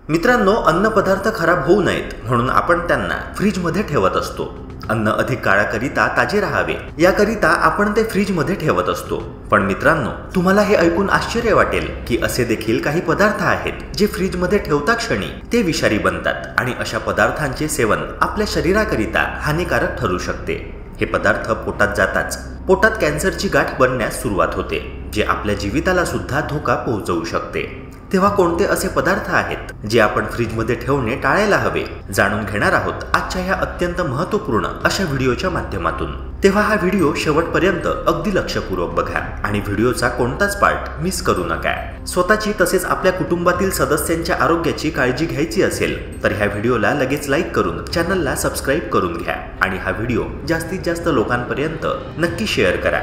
मित्रांनो, अन्नपदार्थ खराब होऊ नयेत म्हणून आपण त्यांना फ्रीजमध्ये ठेवत असतो। अन्न अधिक काळाकरिता ताजे राहावे याकरिता आपण ते फ्रीजमध्ये ठेवत असतो। पण मित्रांनो, तुम्हाला हे ऐकून आश्चर्य वाटेल की असे देखील काही पदार्थ आहेत जे फ्रीजमध्ये ठेवता क्षणी ते विषारी बनतात आणि अशा पदार्थांचे सेवन आपल्या शरीराकरिता हानिकारक ठरू शकते। हे पदार्थ पोटात जाताच पोटात कॅन्सरची गाठ बनण्यास सुरुवात होते, जे आपल्या जीविताला सुद्धा धोका पोहोचवू शकते। तेव्हा कोणते असे पदार्थ आहेत जे आपण फ्रीजमध्ये ठेवणे टाळायला हवे, जाणून घेणार आहोत आजच्या ह्या अत्यंत महत्त्वपूर्ण अशा व्हिडिओच्या माध्यमातून। तेव्हा हा व्हिडिओ शेवटपर्यंत अगदी लक्षपूर्वक बघा आणि व्हिडिओचा कोणताच पार्ट मिस करू नका। स्वतःची तसेच आपल्या कुटुंबातील सदस्यांच्या आरोग्याची काळजी घ्यायची असेल तर ह्या व्हिडिओला लगेच लाईक करून चॅनलला सबस्क्राईब करून घ्या आणि हा व्हिडिओ जास्तीत जास्त लोकांपर्यंत नक्की शेअर करा।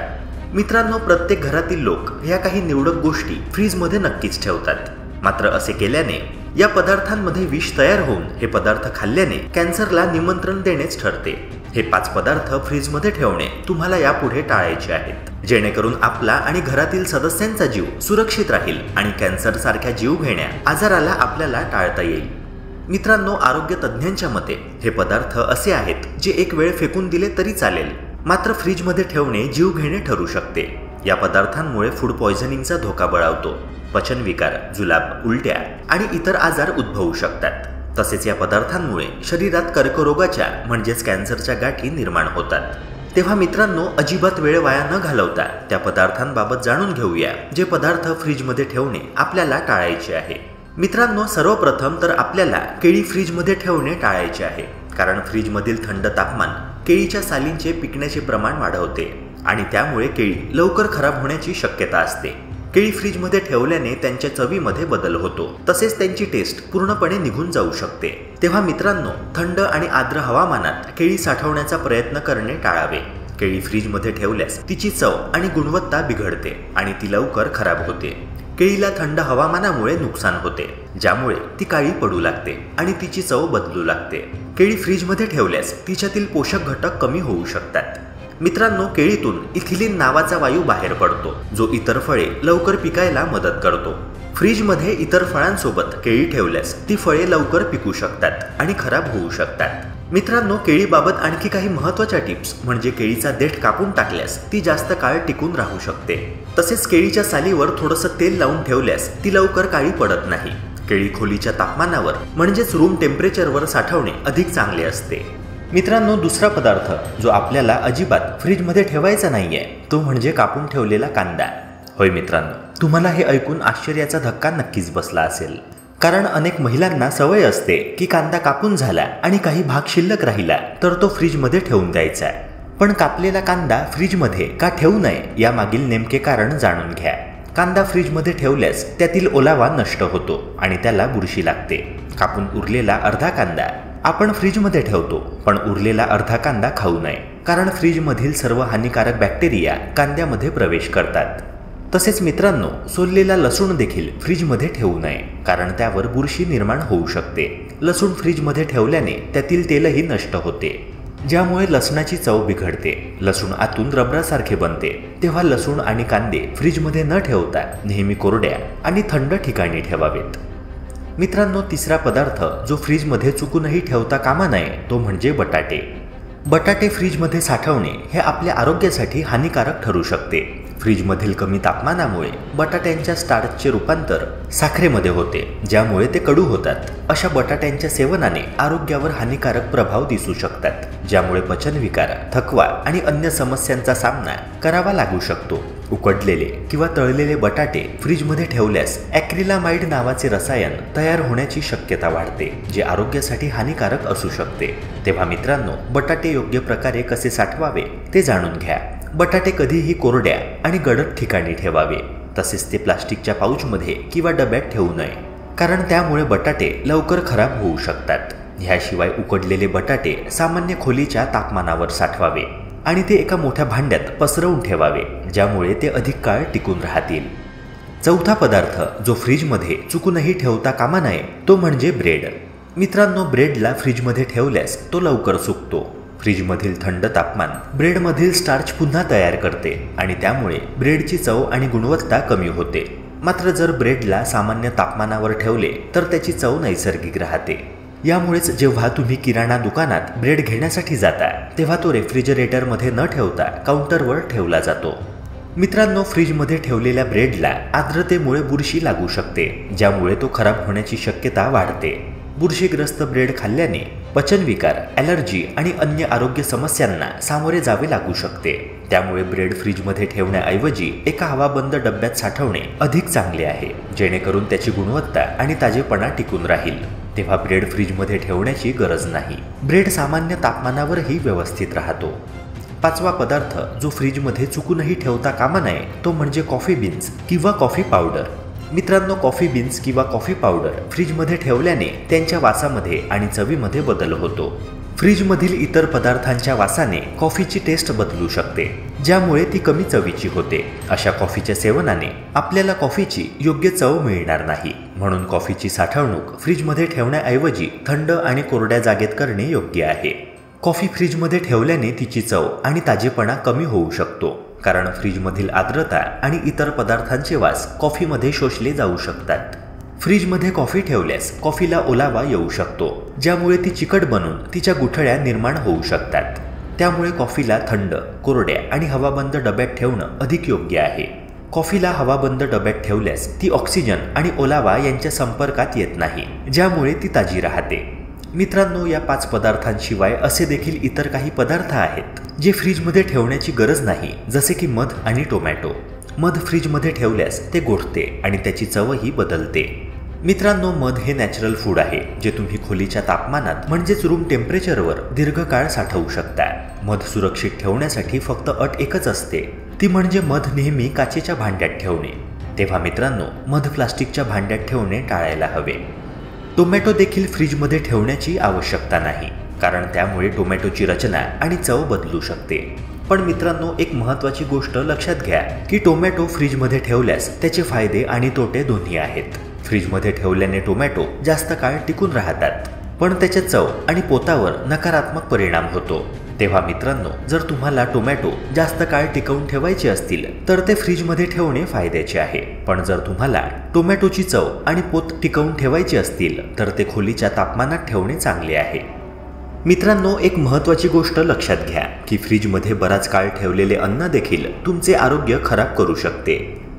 मित्रांनो, प्रत्येक घरातील लोक ह्या काही निवडक गोष्टी फ्रीजमध्ये नक्कीच ठेवतात। मात्र असे केल्याने या पदार्थांमध्ये विष तयार होऊन हे पदार्थ खाल्ल्याने कॅन्सरला निमंत्रण देणेच ठरते। हे 5 पदार्थ फ्रीजमध्ये ठेवणे तुम्हाला यापुढे टाळायचे आहेत, जेणेकरून आपला आणि घरातील सदस्यांचा जीव सुरक्षित राहील आणि कॅन्सर सारख्या जीवघेण्या आजाराला आपल्याला टाळता येईल। मित्रांनो, आरोग्य तज्ज्ञांच्या मते हे पदार्थ असे आहेत जे एक वेळ फेकून दिले तरी चालेल, मात्र फ्रीजमध्ये ठेवणे जीवघेणे ठरू शकते। या पदार्थांमुळे फूड पॉयझनिंगचा धोका बळावतो, पचनविकार, जुलाब, उलट्या आणि इतर आजार उद्भवू शकतात। तसेच या पदार्थांमुळे शरीरात कर्करोगाच्या म्हणजेच कॅन्सरच्या गाठी निर्माण होतात। तेव्हा मित्रांनो, अजिबात वेळ वाया न घालवता त्या पदार्थांबाबत जाणून घेऊया जे पदार्थ फ्रीजमध्ये ठेवणे आपल्याला टाळायचे आहे। मित्रांनो, सर्वप्रथम तर आपल्याला केळी फ्रीजमध्ये ठेवणे टाळायचे आहे, कारण फ्रीजमधील थंड तापमान केळीच्या सालींचे पिकण्याचे प्रमाण वाढवते आणि त्यामुळे केळी लवकर खराब होण्याची शक्यता असते। केळी फ्रीजमध्ये ठेवल्याने त्यांच्या चवीमध्ये बदल होतो, तसेच त्यांची टेस्ट पूर्णपणे निघून जाऊ शकते। तेव्हा मित्रांनो, थंड आणि आर्द्र हवामानात केळी साठवण्याचा प्रयत्न करणे टाळावे। केळी फ्रीजमध्ये ठेवल्यास तिची चव आणि गुणवत्ता बिघडते आणि ती लवकर खराब होते। केळीला थंड हवामानामुळे नुकसान होते, ज्यामुळे ती काळी पडू लागते आणि तिची चव बदलू लागते। केळी फ्रीजमध्ये ठेवल्यास तिच्यातील पोषक घटक कमी होऊ शकतात। मित्रांनो, केळीतून इथिलीन नावाचा वायू बाहेर पडतो, जो इतर फळे लवकर पिकायला मदत करतो। फ्रीजमध्ये इतर फळांसोबत केळी ठेवल्यास ती फळे लवकर पिकू शकतात आणि खराब होऊ शकतात। मित्रांनो, केळीबाबत आणखी काही महत्त्वाच्या टिप्स म्हणजे केळीचा देठ कापून टाकल्यास ती जास्त काळ टिकून राहू शकते। तसेच केळीच्या सालीवर थोडंसं तेल लावून ठेवल्यास ती लवकर काळी पडत नाही। केळी खोलीच्या तापमानावर म्हणजेच रूम टेम्परेचरवर साठवणे अधिक चांगले असते। मित्रांनो, दुसरा पदार्थ जो आपल्याला अजिबात फ्रीजमध्ये ठेवायचा नाहीये तो म्हणजे कापून ठेवलेला कांदा। होय मित्रांनो, तुम्हाला हे ऐकून आश्चर्याचा धक्का नक्कीच बसला असेल, कारण अनेक महिलांना सवय असते की कांदा कापून झाला आणि काही भाग शिल्लक राहिला तर तो फ्रीजमध्ये ठेवून द्यायचा। पण कापलेला कांदा फ्रीजमध्ये का ठेवू नये यामागील नेमके कारण जाणून घ्या। कांदा फ्रीजमध्ये ठेवल्यास त्यातील ओलावा नष्ट होतो आणि त्याला बुरशी लागते। कापून उरलेला अर्धा कांदा आपण फ्रीजमध्ये ठेवतो, पण उरलेला अर्धा कांदा खाऊ नये, कारण फ्रीजमधील सर्व हानिकारक बॅक्टेरिया कांद्यामध्ये प्रवेश करतात। तसेच मित्रांनो, सोललेला लसूण देखील फ्रीजमध्ये ठेवू नये, कारण त्यावर बुरशी निर्माण होऊ शकते। लसूण फ्रीजमध्ये ठेवल्याने त्यातील तेलही नष्ट होते, ज्यामुळे लसणाची चव बिघडते। लसूण आतून रबरासारखे बनते। तेव्हा लसूण आणि कांदे फ्रीजमध्ये न ठेवता नेहमी कोरड्या आणि थंड ठिकाणी ठेवावेत। मित्रांनो, तिसरा पदार्थ जो फ्रीजमध्ये चुकूनही ठेवता कामा नये तो म्हणजे बटाटे। बटाटे फ्रीजमध्ये साठवणे हे आपल्या आरोग्यासाठी हानिकारक ठरू शकते। फ्रीजमधील कमी तापमानामुळे बटाट्यांच्या स्टार्चचे रूपांतर साखरेमध्ये होते, ज्यामुळे ते कडू होतात। अशा बटाट्यांच्या सेवनाने आरोग्यावर हानिकारक प्रभाव दिसू शकतात, ज्यामुळे पचनविकार, थकवा आणि अन्य समस्यांचा सामना करावा लागू शकतो। उकडलेले किंवा तळलेले बटाटे फ्रीजमध्ये ठेवल्यास ॲक्रिलामाइड नावाचे रसायन तयार होण्याची शक्यता वाढते, जे आरोग्यासाठी हानिकारक असू शकते। तेव्हा मित्रांनो, बटाटे योग्य प्रकारे कसे साठवावे ते जाणून घ्या। बटाटे कधीही कोरड्या आणि गडद ठिकाणी ठेवावे, तसेच ते प्लास्टिकच्या पाऊचमध्ये किंवा डब्यात ठेवू नये, कारण त्यामुळे बटाटे लवकर खराब होऊ शकतात। ह्याशिवाय उकडलेले बटाटे सामान्य खोलीच्या तापमानावर साठवावे आणि ते एका मोठ्या भांड्यात पसरवून ठेवावे, ज्यामुळे ते अधिक काळ टिकून राहतील। चौथा पदार्थ जो फ्रीजमध्ये चुकूनही ठेवता कामा नये तो म्हणजे ब्रेड। मित्रांनो, ब्रेडला फ्रीजमध्ये ठेवल्यास तो लवकर सुकतो। फ्रीजमधील थंड तापमान ब्रेडमधील स्टार्च पुन्हा तयार करते आणि त्यामुळे ब्रेडची चव आणि गुणवत्ता कमी होते। मात्र जर ब्रेडला सामान्य तापमानावर ठेवले तर त्याची चव नैसर्गिक राहते। यामुळेच जेव्हा तुम्ही किराणा दुकानात ब्रेड घेण्यासाठी जाता तेव्हा तो रेफ्रिजरेटरमध्ये न ठेवता काउंटरवर ठेवला जातो। मित्रांनो, फ्रीजमध्ये ठेवलेल्या ब्रेडला आर्द्रतेमुळे बुरशी लागू शकते, ज्यामुळे तो खराब होण्याची शक्यता वाढते। बुरशीग्रस्त ब्रेड खाल्ल्याने पचनविकार, ॲलर्जी आणि अन्य आरोग्य समस्यांना सामोरे जावे लागू शकते। त्यामुळे ब्रेड फ्रीजमध्ये ठेवण्याऐवजी एका हवाबंद डब्यात साठवणे अधिक चांगले आहे, जेणेकरून त्याची गुणवत्ता आणि ताजेपणा टिकून राहील। तेव्हा ब्रेड फ्रीजमध्ये ठेवण्याची गरज नाही। ब्रेड सामान्य तापमानावरही व्यवस्थित राहतो। पाचवा पदार्थ जो फ्रीजमध्ये चुकूनही ठेवता कामा नये तो म्हणजे कॉफी बीन्स किंवा कॉफी पावडर। मित्रांनो, कॉफी बीन्स किंवा कॉफी पावडर फ्रीजमध्ये ठेवल्याने त्यांच्या वासामध्ये आणि चवीमध्ये बदल होतो। फ्रीजमधील इतर पदार्थांच्या वासाने कॉफीची टेस्ट बदलू शकते, ज्यामुळे ती कमी चवीची होते। अशा कॉफीच्या सेवनाने आपल्याला कॉफीची योग्य चव मिळणार नाही, म्हणून कॉफीची साठवणूक फ्रीजमध्ये ठेवण्याऐवजी थंड आणि कोरड्या जागेत करणे योग्य आहे। कॉफी फ्रीजमध्ये ठेवल्याने तिची चव आणि ताजेपणा कमी होऊ शकतो, कारण फ्रीजमधील आर्द्रता आणि इतर पदार्थांचे वास कॉफीमध्ये शोषले जाऊ शकतात। फ्रीजमध्ये कॉफी ठेवल्यास कॉफीला ओलावा येऊ शकतो, ज्यामुळे ती चिकट बनून तिच्या गुठळ्या निर्माण होऊ शकतात। त्यामुळे कॉफीला थंड, कोरड्या आणि हवाबंद डब्यात ठेवणं अधिक योग्य आहे। कॉफीला हवाबंद डब्यात ठेवल्यास ती ऑक्सिजन आणि ओलावा यांच्या संपर्कात येत नाही, ज्यामुळे ती ताजी राहते। मित्रांनो, या 5 पदार्थांशिवाय असे देखील इतर काही पदार्थ आहेत जे फ्रीजमध्ये ठेवण्याची गरज नाही, जसे की मध आणि टोमॅटो। मध फ्रीजमध्ये ठेवल्यास ते गोठते आणि त्याची चवही बदलते। मित्रांनो, मध हे नॅचरल फूड आहे जे तुम्ही खोलीच्या तापमानात म्हणजेच रूम टेम्परेचरवर दीर्घकाळ साठवू शकता। मध सुरक्षित ठेवण्यासाठी फक्त अट एकच असते, ती म्हणजे मध नेहमी काचेच्या भांड्यात ठेवणे। तेव्हा मित्रांनो, मध प्लास्टिकच्या भांड्यात ठेवणे टाळायला हवे। टोमॅटो देखील फ्रीजमध्ये ठेवण्याची आवश्यकता नाही, कारण त्यामुळे टोमॅटोची रचना आणि चव बदलू शकते। पण मित्रांनो, एक महत्त्वाची गोष्ट लक्षात घ्या की टोमॅटो फ्रीजमध्ये ठेवल्यास त्याचे फायदे आणि तोटे दोन्ही आहेत। फ्रीजमध्ये ठेवल्याने टोमॅटो जास्त काळ टिकून राहतात, पण त्याच्या चव आणि पोतावर नकारात्मक परिणाम होतो। तेव्हा मित्रांनो, जर तुम्हाला टोमॅटो जास्त काळ टिकवून ठेवायचे असतील तर ते फ्रीजमध्ये ठेवणे फायद्याचे आहे। पण जर तुम्हाला टोमॅटोची चव आणि पोत टिकवून ठेवायची असतील तर ते खोलीच्या तापमानात ठेवणे चांगले आहे। मित्रांनो, एक महत्त्वाची गोष्ट लक्षात घ्या की फ्रीजमध्ये बराच काळ ठेवलेले अन्न देखील तुमचे आरोग्य खराब करू शकते।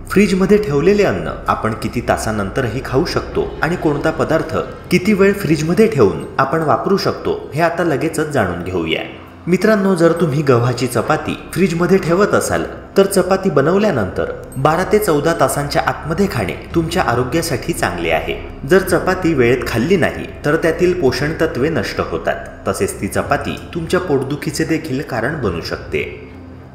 फ्रीजमध्ये ठेवलेले अन्न आपण किती तासानंतरही खाऊ शकतो आणि कोणता पदार्थ किती वेळ फ्रीजमध्ये ठेवून आपण वापरू शकतो हे आता लगेचच जाणून घेऊया। मित्रांनो, जर तुम्ही गव्हाची चपाती फ्रीजमध्ये ठेवत असाल तर चपाती बनवल्यानंतर 12 ते 14 तासांच्या आतमध्ये खाणे तुमच्या आरोग्यासाठी चांगले आहे। जर चपाती वेळेत खाल्ली नाही तर त्यातील पोषण तत्वे नष्ट होतात, तसेच ती चपाती तुमच्या पोटदुखीचे देखील कारण बनू शकते।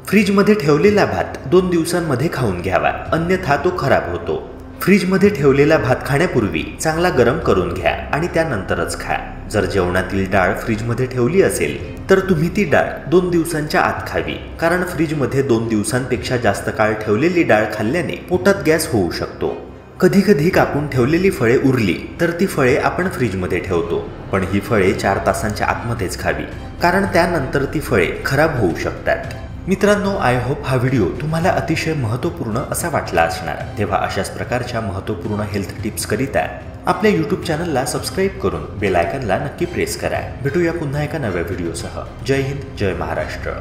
फ्रीजमध्ये ठेवलेला भात 2 दिवसांमध्ये खाऊन घ्यावा, अन्यथा तो खराब होतो। फ्रीजमध्ये ठेवलेला भात खाण्यापूर्वी चांगला गरम करून घ्या आणि त्यानंतरच खा। जर जेवणातील डाळ फ्रीजमध्ये ठेवली असेल तर तुम्ही ती डाळ 2 दिवसांच्या आत खावी, कारण फ्रीजमध्ये 2 दिवसांपेक्षा जास्त काळ ठेवलेली डाळ खाल्ल्याने पोटात गॅस होऊ शकतो। कधी कधी कापून ठेवलेली फळे उरली तर ती फळे आपण फ्रीजमध्ये ठेवतो, पण ही फळे 4 तासांच्या आतमध्येच खावी, कारण त्यानंतर ती फळे खराब होऊ शकतात। मित्रांनो, आय होप हा व्हिडिओ तुम्हाला अतिशय महत्त्वपूर्ण असा वाटला असणार। तेव्हा अशाच प्रकारच्या महत्त्वपूर्ण हेल्थ टिप्स करिता आपल्या यूट्यूब चॅनलला सबस्क्राईब करून बेल आयकॉनला नक्की प्रेस करा। भेटूया पुन्हा एका नव्या व्हिडिओसह। जय हिंद, जय महाराष्ट्र।